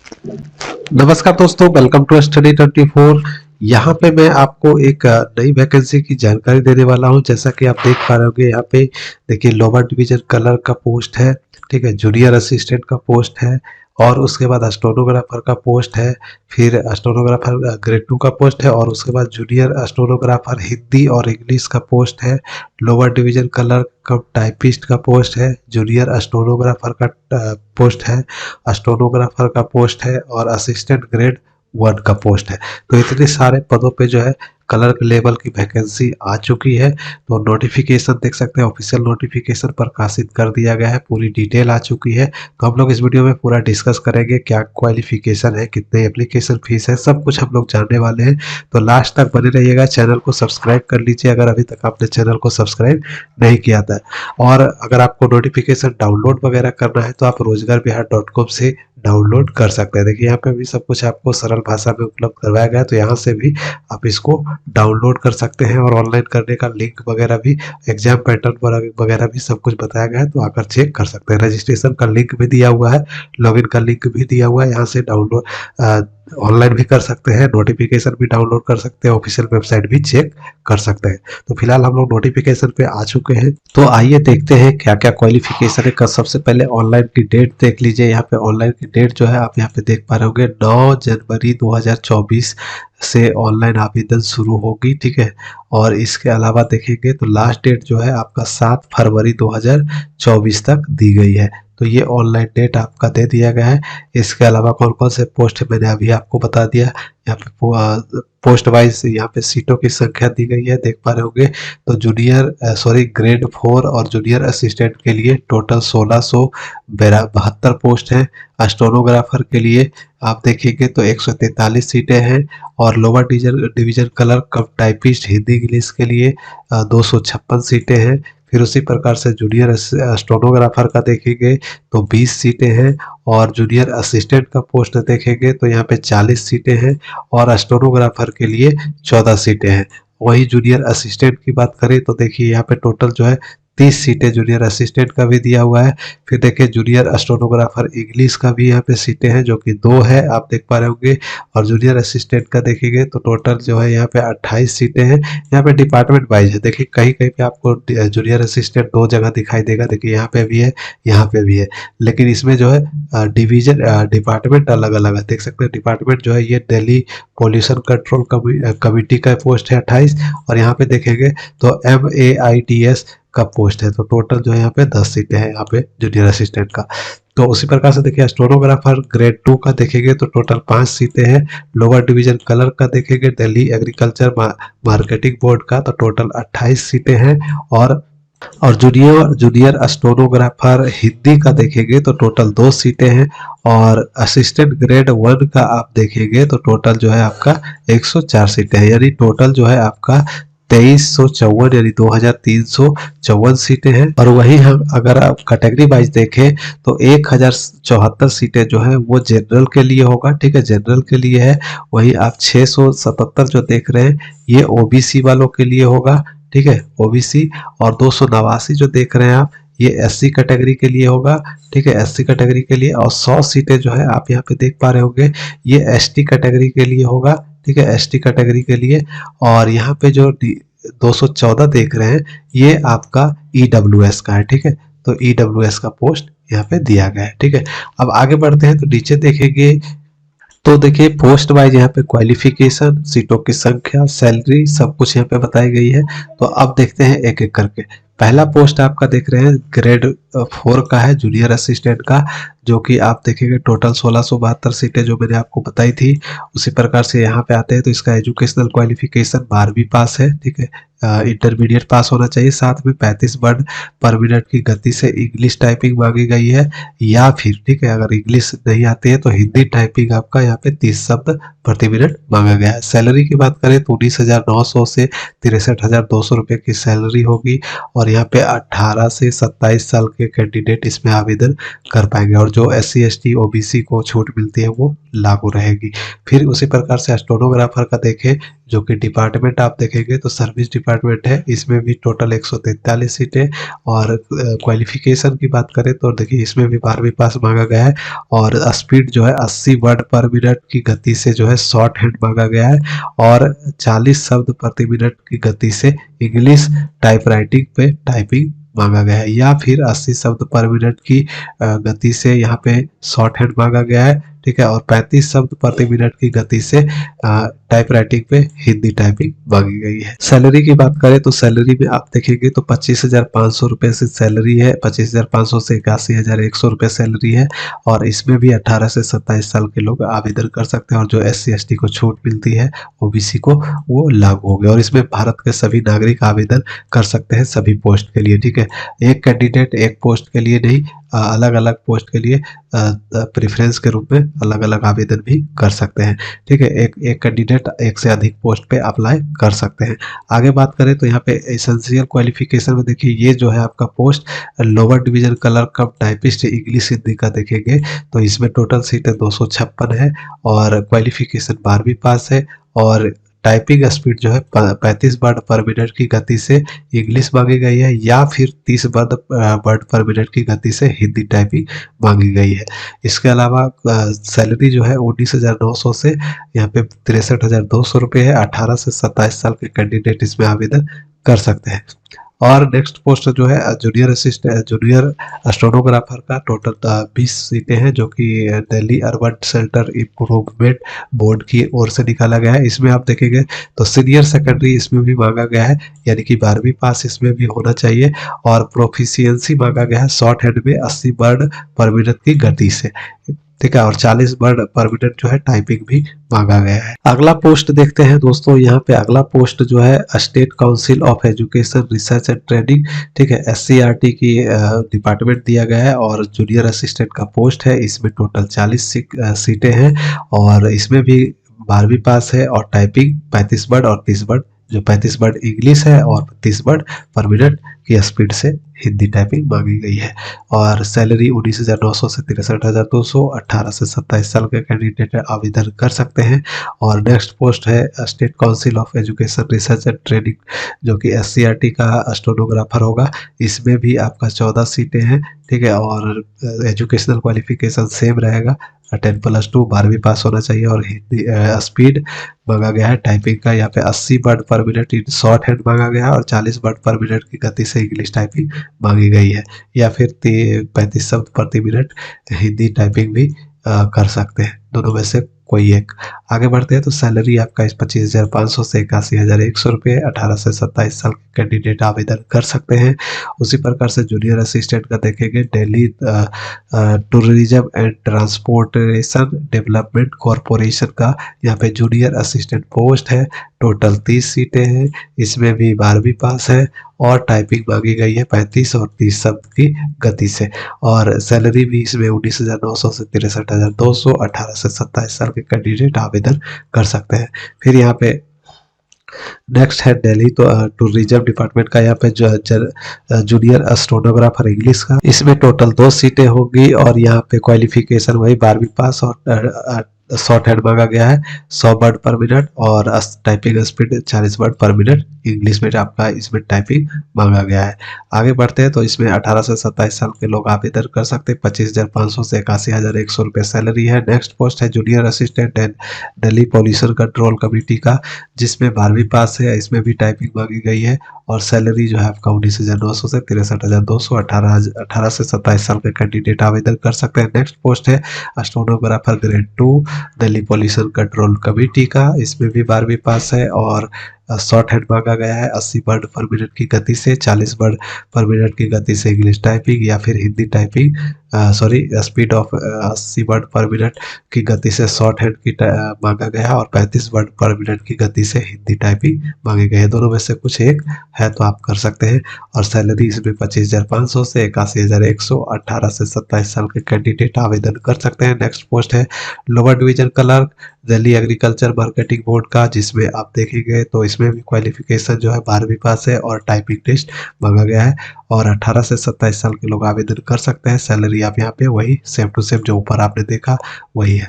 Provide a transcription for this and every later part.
नमस्कार दोस्तों, welcome to study 24। यहाँ पे मैं आपको एक नई वैकेंसी की जानकारी देने वाला हूँ। जैसा कि आप देख पा रहे होंगे, यहाँ पे देखिए लोअर डिवीजन कलर का पोस्ट है, ठीक है। जूनियर असिस्टेंट का पोस्ट है और उसके बाद स्टेनोग्राफर का पोस्ट है। फिर स्टेनोग्राफर ग्रेड 2 का पोस्ट है और उसके बाद जूनियर स्टेनोग्राफर हिंदी और इंग्लिश का पोस्ट है। लोअर डिवीजन कलर का टाइपिस्ट का पोस्ट है। जूनियर स्टेनोग्राफर का पोस्ट है। स्टेनोग्राफर का पोस्ट है और असिस्टेंट ग्रेड 1 का पोस्ट है। तो इतने सारे पदों पे जो है क्लर्क लेवल की वैकेंसी आ चुकी है। तो नोटिफिकेशन देख सकते हैं, ऑफिशियल नोटिफिकेशन प्रकाशित कर दिया गया है, पूरी डिटेल आ चुकी है। तो हम लोग इस वीडियो में पूरा डिस्कस करेंगे, क्या क्वालिफिकेशन है, कितने एप्लीकेशन फीस है, सब कुछ हम लोग जानने वाले हैं। तो लास्ट तक बने रहिएगा। चैनल को सब्सक्राइब कर लीजिए अगर अभी तक आपने चैनल को सब्सक्राइब नहीं किया था। और अगर आपको नोटिफिकेशन डाउनलोड वगैरह करना है तो आप रोजगारबिहार.com से डाउनलोड कर सकते हैं। देखिए यहाँ पे भी सब कुछ आपको सरल भाषा में उपलब्ध करवाया गया है, तो यहाँ से भी आप इसको डाउनलोड कर सकते हैं। और ऑनलाइन करने का लिंक वगैरह भी, एग्जाम पैटर्न वगैरह भी सब कुछ बताया गया है, तो आकर चेक कर सकते हैं। रजिस्ट्रेशन का लिंक भी दिया हुआ है, लॉगिन का लिंक भी दिया हुआ है, यहाँ से डाउनलोड ऑनलाइन भी कर सकते हैं, नोटिफिकेशन भी डाउनलोड कर सकते हैं, ऑफिशियल वेबसाइट भी चेक कर सकते हैं। तो फिलहाल हम लोग नोटिफिकेशन पे आ चुके हैं। तो आइए देखते हैं क्या क्या क्वालिफिकेशन है। सबसे पहले ऑनलाइन की डेट देख लीजिए। यहाँ पे ऑनलाइन की डेट जो है आप यहाँ पे देख पा रहे होंगे, 9 जनवरी 2024 से ऑनलाइन आवेदन शुरू होगी, ठीक है। और इसके अलावा देखेंगे तो लास्ट डेट जो है आपका 7 फरवरी 2024 तक दी गई है। तो ये ऑनलाइन डेट आपका दे दिया गया है। इसके अलावा कौन कौन से पोस्ट है मैंने अभी आपको बता दिया। यहाँ पे पोस्ट वाइज यहाँ पे सीटों की संख्या दी गई है, देख पा रहे होंगे। तो ग्रेड 4 और जूनियर असिस्टेंट के लिए टोटल 1672 पोस्ट हैं। स्टेनोग्राफर के लिए आप देखेंगे तो 143 सीटें हैं। और लोअर डिवीजन क्लर्क कम टाइपिस्ट हिंदी इंग्लिश के लिए 256 सीटें हैं। फिर उसी प्रकार से जूनियर स्टेनोग्राफर का देखेंगे तो 20 सीटें हैं। और जूनियर असिस्टेंट का पोस्ट देखेंगे तो यहाँ पे 40 सीटें हैं और स्टेनोग्राफर के लिए 14 सीटें हैं। वही जूनियर असिस्टेंट की बात करें तो देखिए यहाँ पे टोटल जो है 30 सीटें जूनियर असिस्टेंट का भी दिया हुआ है। फिर देखिए जूनियर स्टेनोग्राफर इंग्लिश का भी यहाँ पे सीटें हैं जो कि 2 है, आप देख पा रहे होंगे। और जूनियर असिस्टेंट का देखेंगे तो टोटल जो है यहाँ पे 28 सीटें हैं। यहाँ पे डिपार्टमेंट वाइज है, देखिए कहीं कहीं पे आपको जूनियर असिस्टेंट 2 जगह दिखाई देगा, देखिए यहाँ पे भी है, यहाँ पे भी है। लेकिन इसमें जो है डिवीजन डिपार्टमेंट अलग अलग है, देख सकते हैं। डिपार्टमेंट जो है ये दिल्ली पोल्यूशन कंट्रोल कमिटी का पोस्ट है 28। और यहाँ पे देखेंगे तो MAITS का पोस्ट है। तो टोटल जो है यहाँ पे 10 सीटें हैं यहाँ पे जूनियर असिस्टेंट का। तो उसी प्रकार से देखिए स्टेनोग्राफर ग्रेड 2 का देखेंगे तो टोटल 5 सीटें हैं। लोअर डिवीजन क्लर्क का देखेंगे दिल्ली एग्रीकल्चर मार्केटिंग बोर्ड का, तो टोटल 28 सीटें हैं। और जूनियर स्टेनोग्राफर हिंदी का देखेंगे तो टोटल 2 सीटें हैं। और असिस्टेंट ग्रेड 1 का आप देखेंगे तो टोटल जो है आपका 104 सीटें हैं। यानी टोटल जो है आपका 2354 यानी 2354 सीटें हैं। और वही हम अगर आप कैटेगरी वाइज देखें तो 1074 सीटें जो है वो जनरल के लिए होगा, ठीक है, जनरल के लिए है। वही आप 677 जो देख रहे हैं ये ओबीसी वालों के लिए होगा, ठीक है, ओबीसी। और 289 जो देख रहे हैं आप ये एससी कैटेगरी के लिए होगा, ठीक है, एससी कैटेगरी के लिए। और 100 सीटें जो है आप यहाँ पे देख पा रहे होंगे ये एसटी कैटेगरी के लिए होगा, ठीक है, एसटी कैटेगरी के लिए। और यहाँ पे जो 214 देख रहे हैं ये आपका ईडब्ल्यूएस का है, ठीक है। तो ईडब्ल्यूएस का पोस्ट यहाँ पे दिया गया है, ठीक है। अब आगे बढ़ते हैं तो नीचे देखेंगे तो देखिए पोस्ट वाइज यहाँ पे क्वालिफिकेशन, सीटों की संख्या, सैलरी सब कुछ यहाँ पे बताई गई है। तो अब देखते हैं एक एक करके। पहला पोस्ट आपका देख रहे हैं ग्रेड 4 का है, जूनियर असिस्टेंट का, जो कि आप देखेंगे टोटल 1672 सीटें जो मैंने आपको बताई थी। उसी प्रकार से यहाँ पे आते हैं तो इसका एजुकेशनल क्वालिफिकेशन 12वीं पास है, ठीक है, इंटरमीडिएट पास होना चाहिए। साथ में 35 वर्ड पर मिनट की गति से इंग्लिश टाइपिंग मांगी गई है, या फिर ठीक है अगर इंग्लिश नहीं आती है तो हिंदी टाइपिंग आपका यहाँ पे 30 शब्द प्रति मिनट मांगा गया है। सैलरी की बात करें तो 19,900 से 63,200 रुपये की सैलरी होगी। और यहाँ पे 18 से 27 साल के के कैंडिडेट इसमें आवेदन कर पाएंगे और जो SC ST OBC को छूट मिलती है वो लागू रहेगी। फिर उसी प्रकार से स्टेनोग्राफर का देखें, जो कि डिपार्टमेंट आप देखेंगे तो सर्विस डिपार्टमेंट है, इसमें भी टोटल 143 सीटें। और क्वालिफिकेशन की बात करें तो देखिए इसमें भी 12वीं पास मांगा गया है और स्पीड जो है 80 वर्ड पर मिनट की गति से जो है शॉर्ट हैंड मांगा गया है और 40 शब्द प्रति मिनट की गति से इंग्लिश टाइपराइटिंग पे टाइपिंग मांगा गया है, या फिर 80 शब्द पर मिनट की गति से यहाँ पे शॉर्ट हैंड मांगा गया है, ठीक है। और 35 शब्द प्रति मिनट की गति से टाइप राइटिंग पे हिंदी टाइपिंग मांगी गई है। सैलरी की बात करें तो सैलरी में आप देखेंगे तो 25,500 रुपए से सैलरी है, 25,500 से 81,100 रुपए सैलरी है और इसमें भी 18 से 27 साल के लोग आवेदन कर सकते हैं और जो SC ST को छूट मिलती है OBC को वो लागू हो गया और इसमें भारत के सभी नागरिक आवेदन कर सकते हैं सभी पोस्ट के लिए, ठीक है। एक कैंडिडेट एक पोस्ट के लिए नहीं, अलग अलग पोस्ट के लिए प्रेफरेंस के रूप में अलग अलग आवेदन भी कर सकते हैं, ठीक है। एक कैंडिडेट एक से अधिक पोस्ट पे अप्लाई कर सकते हैं। आगे बात करें तो यहाँ पे एसेंशियल क्वालिफिकेशन में देखिए ये जो है आपका पोस्ट लोअर डिवीजन क्लर्क कम टाइपिस्ट इंग्लिश हिंदी का देखेंगे तो इसमें टोटल सीटें 256 है और क्वालिफिकेशन 12वीं पास है और टाइपिंग स्पीड जो है 35 वर्ड पर मिनट की गति से इंग्लिश मांगी गई है या फिर 30 वर्ड पर मिनट की गति से हिंदी टाइपिंग मांगी गई है। इसके अलावा सैलरी जो है 19,900 से यहाँ पे 63,200 रुपये है। 18 से 27 साल के कैंडिडेट इसमें आवेदन कर सकते हैं। और नेक्स्ट पोस्ट जो है जूनियर स्टेनोग्राफर का टोटल 20 सीटें हैं जो कि Delhi urban shelter improvement board की ओर से निकाला गया है। इसमें आप देखेंगे तो सीनियर सेकेंडरी इसमें भी मांगा गया है, यानी कि 12वीं पास इसमें भी होना चाहिए और प्रोफिशिएंसी मांगा गया है शॉर्ट हैंड में 80 वर्ड पर मिनट की गति से, ठीक है। और 40 वर्ड पर मिनट जो है टाइपिंग भी मांगा गया है। अगला पोस्ट देखते हैं दोस्तों, यहाँ पे अगला पोस्ट जो है state council of education research and training, ठीक है, SCRT की डिपार्टमेंट दिया गया है और जूनियर असिस्टेंट का पोस्ट है। इसमें टोटल 40 सीटें हैं और इसमें भी 12वीं पास है और टाइपिंग 35 वर्ड और 30 वर्ड, जो 35 वर्ड इंग्लिश है और 30 वर्ड पर मिनट की स्पीड से हिंदी टाइपिंग मांगी गई है और सैलरी 19,900 से 63,200। 18 से 27 साल के कैंडिडेट आवेदन कर सकते हैं। और नेक्स्ट पोस्ट है state council of education research and training जो कि SCRT का स्टेनोग्राफर होगा। इसमें भी आपका 14 सीटें हैं, ठीक है। और एजुकेशनल क्वालिफिकेशन सेम रहेगा, 10+2 12वीं पास होना चाहिए और हिंदी स्पीड मांगा गया है टाइपिंग का यहाँ पे 80 वर्ड पर मिनट इन शॉर्ट हैंड मांगा गया है और 40 वर्ड पर मिनट की गति से इंग्लिश टाइपिंग मांगी गई है या फिर 35 शब्द प्रति मिनट हिंदी टाइपिंग भी कर सकते हैं, दोनों में से कोई एक। आगे बढ़ते हैं तो सैलरी आपका इस 25,500 से 81,100 रुपये। 18 से 27 साल के कैंडिडेट आवेदन कर सकते हैं। उसी प्रकार से जूनियर असिस्टेंट का देखेंगे Delhi tourism and transportation development corporation का यहाँ पे जूनियर असिस्टेंट पोस्ट है। टोटल 30 सीटें हैं, इसमें भी 12वीं पास है और टाइपिंग मांगी गई है 35 और 30 शब्द की गति से और सैलरी भी इसमें 19,900 से 63,200। 18 से 27 साल के कैंडिडेट आवेदन कर सकते हैं। फिर यहाँ पे नेक्स्ट है दिल्ली तो टूरिज्म डिपार्टमेंट का यहाँ पे जूनियर स्टेनोग्राफर इंग्लिश का, इसमें टोटल 2 सीटें होंगी और यहाँ पे क्वालिफिकेशन वही 12वीं पास और शॉर्ट हैंड मांगा गया है 100 वर्ड पर मिनट और टाइपिंग स्पीड 40 वर्ड पर मिनट इंग्लिश में आपका इसमें टाइपिंग मांगा गया है। आगे बढ़ते हैं तो इसमें 18 से 27 साल के लोग आवेदन कर सकते हैं। 25,500 से 81,100 रुपये सैलरी है। नेक्स्ट पोस्ट है junior assistant and Delhi pollution control committee का, जिसमें 12वीं पास है, इसमें भी टाइपिंग मांगी गई है और सैलरी जो है आपका 19,900 से 63,200। 18 से 27 साल के कैंडिडेट आवेदन कर सकते हैं। नेक्स्ट पोस्ट है stenographer grade 2 Delhi pollution control committee का, इसमें भी 12वीं पास है और शॉर्ट हैंड मांगा गया है 80 वर्ड पर मिनट की गति से, 40 वर्ड पर मिनट की गति से इंग्लिश टाइपिंग या फिर Hindi typing, speed of 80 word पर मिनट की गति से शॉर्ट हैंड की मांगा गया है और 35 वर्ड पर मिनट की गति से हिंदी टाइपिंग मांगी गई है। दोनों में से कुछ एक है तो आप कर सकते हैं और सैलरी इसमें 25,500 से 81,100। 18 से 27 साल के कैंडिडेट आवेदन कर सकते हैं। नेक्स्ट पोस्ट है lower division clerk Delhi agriculture marketing board का, जिसमें आप देखेंगे तो इसमें भी क्वालिफिकेशन जो है 12वीं पास है और टाइपिंग टेस्ट मांगा गया है और 18 से 27 साल के लोग आवेदन कर सकते हैं। सैलरी आप यहाँ पे वही सेम टू सेम जो ऊपर आपने देखा वही है।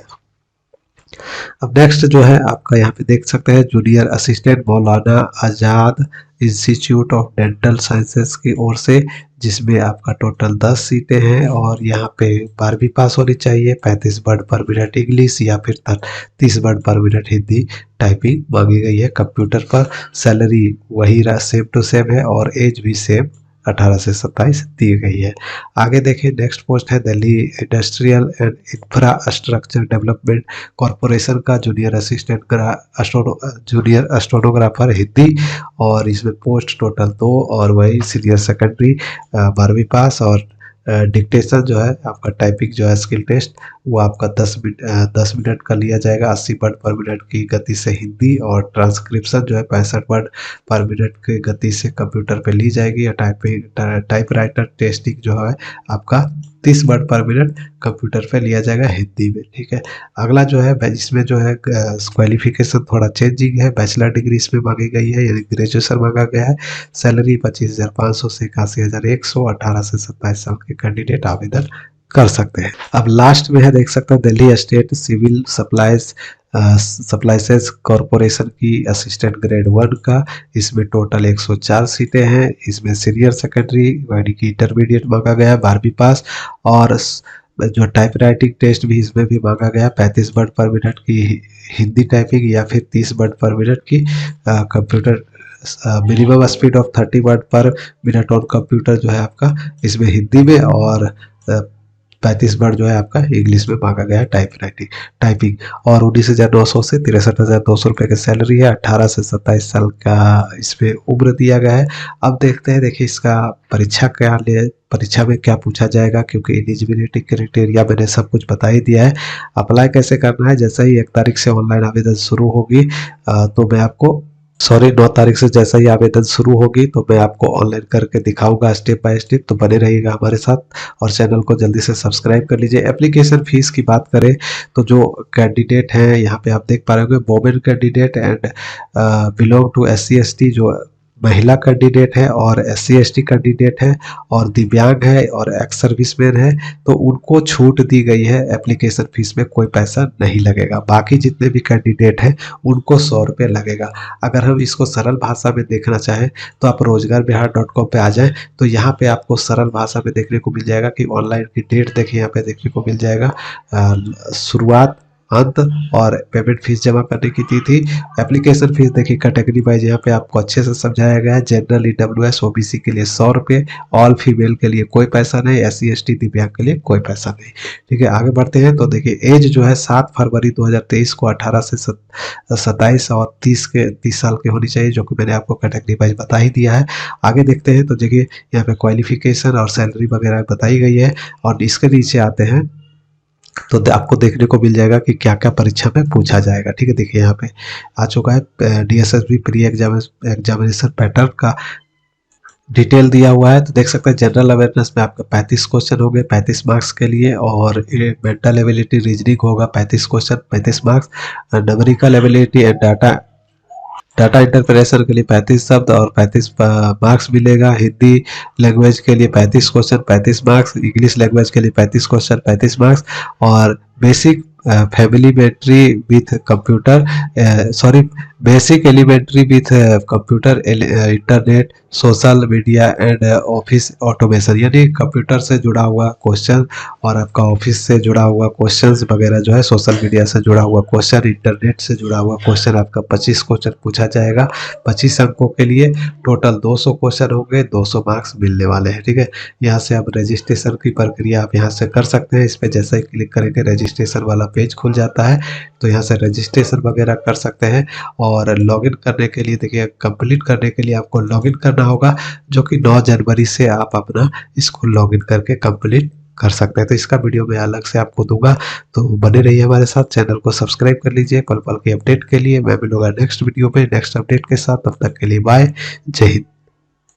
अब नेक्स्ट जो है आपका यहाँ पे देख सकते हैं junior assistant Maulana Azad institute of dental sciences की ओर से, जिसमें आपका टोटल 10 सीटें हैं और यहाँ पे 12वीं पास होनी चाहिए, 35 वर्ड पर मिनट इंग्लिश या फिर 30 वर्ड पर मिनट हिंदी टाइपिंग मांगी गई है कंप्यूटर पर। सैलरी वही सेम टू सेम है और एज भी सेम 18 से 27 दी गई है। आगे देखिए नेक्स्ट पोस्ट है Delhi industrial and infrastructure development corporation का जूनियर जूनियर एस्ट्रोनोग्राफर हिंदी, और इसमें पोस्ट टोटल 2 और वही सीनियर सेकेंडरी 12वीं पास और डिक्टेशन जो है आपका टाइपिंग जो है स्किल टेस्ट वो आपका 10 मिनट का लिया जाएगा 80 वर्ड पर मिनट की गति से हिंदी, और ट्रांसक्रिप्शन जो है 65 वर्ड पर मिनट की गति से कंप्यूटर पे ली जाएगी, और टाइपराइटर टेस्टिंग जो है आपका 30 वर्ड पर मिनट कंप्यूटर पे लिया जाएगा हिंदी में। ठीक है, अगला जो है इसमें जो है क्वालिफिकेशन थोड़ा चेंजिंग है, बैचलर डिग्री इसमें मांगी गई है यानी ग्रेजुएशन मांगा गया है। सैलरी 25,500 से 81,100, 18 से 27 साल के कैंडिडेट आवेदन कर सकते हैं। अब लास्ट में है देख सकते हैं दिल्ली स्टेट सिविल सप्लाइसेस कॉरपोरेशन की असिस्टेंट ग्रेड 1 का, इसमें टोटल 104 सीटें हैं। इसमें सीनियर सेकेंडरी यानी कि इंटरमीडिएट मांगा गया है 12वीं पास, और जो टाइप राइटिंग टेस्ट भी इसमें भी मांगा गया 35 वर्ड पर मिनट की हिंदी टाइपिंग या फिर 30 वर्ड पर मिनट की computer minimum speed of 30 word पर मिनट ऑन कंप्यूटर जो है आपका इसमें हिंदी में, और 35 वर्ड जो है आपका इंग्लिश में मांगा गया है टाइपिंग, और 19,900 से 63,200 रुपये की सैलरी है। 18 से 27 साल का इसमें उम्र दिया गया है। अब देखते हैं, देखिए इसका परीक्षा में क्या पूछा जाएगा, क्योंकि एलिजिबिलिटी क्राइटेरिया मैंने सब कुछ बता ही दिया है। अप्लाई कैसे करना है, जैसे ही 1 तारीख से ऑनलाइन आवेदन शुरू होगी तो मैं आपको 9 तारीख से जैसा ही आवेदन शुरू होगी तो मैं आपको ऑनलाइन करके दिखाऊंगा स्टेप बाय स्टेप, तो बने रहिएगा हमारे साथ और चैनल को जल्दी से सब्सक्राइब कर लीजिए। एप्लीकेशन फीस की बात करें तो जो कैंडिडेट हैं यहाँ पे आप देख पा रहे होंगे women candidate and belong to SC/ST जो महिला कैंडिडेट है और SC/ST कैंडिडेट है और दिव्यांग है और एक्स सर्विसमैन है, तो उनको छूट दी गई है, एप्लीकेशन फीस में कोई पैसा नहीं लगेगा। बाकी जितने भी कैंडिडेट हैं उनको 100 रुपये लगेगा। अगर हम इसको सरल भाषा में देखना चाहें तो आप रोजगारबिहार.com पे आ जाएं, तो यहाँ पे आपको सरल भाषा में देखने को मिल जाएगा कि ऑनलाइन की डेट देखिए यहाँ पे देखने को मिल जाएगा, शुरुआत, अंत और पेमेंट फीस जमा करने की तिथि। एप्लीकेशन फीस देखिए कैटेगरी वाइज यहाँ पे आपको अच्छे से समझाया गया है। जनरल, EWS, OBC के लिए 100 रुपये, ऑल फीमेल के लिए कोई पैसा नहीं, SC/ST दिव्यांग के लिए कोई पैसा नहीं। ठीक है, आगे बढ़ते हैं तो देखिए एज जो है 7 फरवरी 2023 को 18 से 27 और 30 साल के होनी चाहिए, जो कि मैंने आपको कैटेगरी वाइज बता ही दिया है। आगे देखते हैं तो देखिए यहाँ पे क्वालिफिकेशन और सैलरी वगैरह बताई गई है, और इसके नीचे आते हैं तो आपको देखने को मिल जाएगा कि क्या क्या परीक्षा में पूछा जाएगा। ठीक है, देखिए यहाँ पे आ चुका है DSSB प्री एग्जामिनेशन पैटर्न का डिटेल दिया हुआ है। तो देख सकते हैं जनरल अवेयरनेस में आपका 35 क्वेश्चन होंगे 35 मार्क्स के लिए, और मेंटल एबिलिटी रीजनिंग होगा 35 question 35 marks, numerical ability and data interpretation के लिए 35 शब्द और 35 मार्क्स मिलेगा। हिंदी लैंग्वेज के लिए 35 क्वेश्चन 35 मार्क्स, इंग्लिश लैंग्वेज के लिए 35 क्वेश्चन 35 मार्क्स, और basic basic elementary with computer internet social media and office automation, यानी कंप्यूटर से जुड़ा हुआ क्वेश्चन और आपका ऑफिस से जुड़ा हुआ क्वेश्चंस वगैरह जो है, सोशल मीडिया से जुड़ा हुआ क्वेश्चन, इंटरनेट से जुड़ा हुआ क्वेश्चन, आपका 25 क्वेश्चन पूछा जाएगा 25 अंकों के लिए। टोटल 200 क्वेश्चन होंगे, 200 मार्क्स मिलने वाले हैं। ठीक है, यहाँ से आप रजिस्ट्रेशन की प्रक्रिया आप यहाँ से कर सकते हैं। इस पर जैसे ही क्लिक करेंगे रजिस्ट्रेशन वाला पेज खुल जाता है, तो यहाँ से रजिस्ट्रेशन वगैरह कर सकते हैं। और लॉगिन करने के लिए देखिए, कंप्लीट करने के लिए आपको लॉगिन करना होगा, जो कि 9 जनवरी से आप अपना इसको लॉगिन करके कंप्लीट कर सकते हैं। तो इसका वीडियो मैं अलग से आपको दूंगा, तो बने रहिए हमारे साथ, चैनल को सब्सक्राइब कर लीजिए पल पल की अपडेट के लिए। मैं मिलूंगा नेक्स्ट वीडियो में नेक्स्ट अपडेट के साथ, तब तक के लिए बाय, जय हिंद।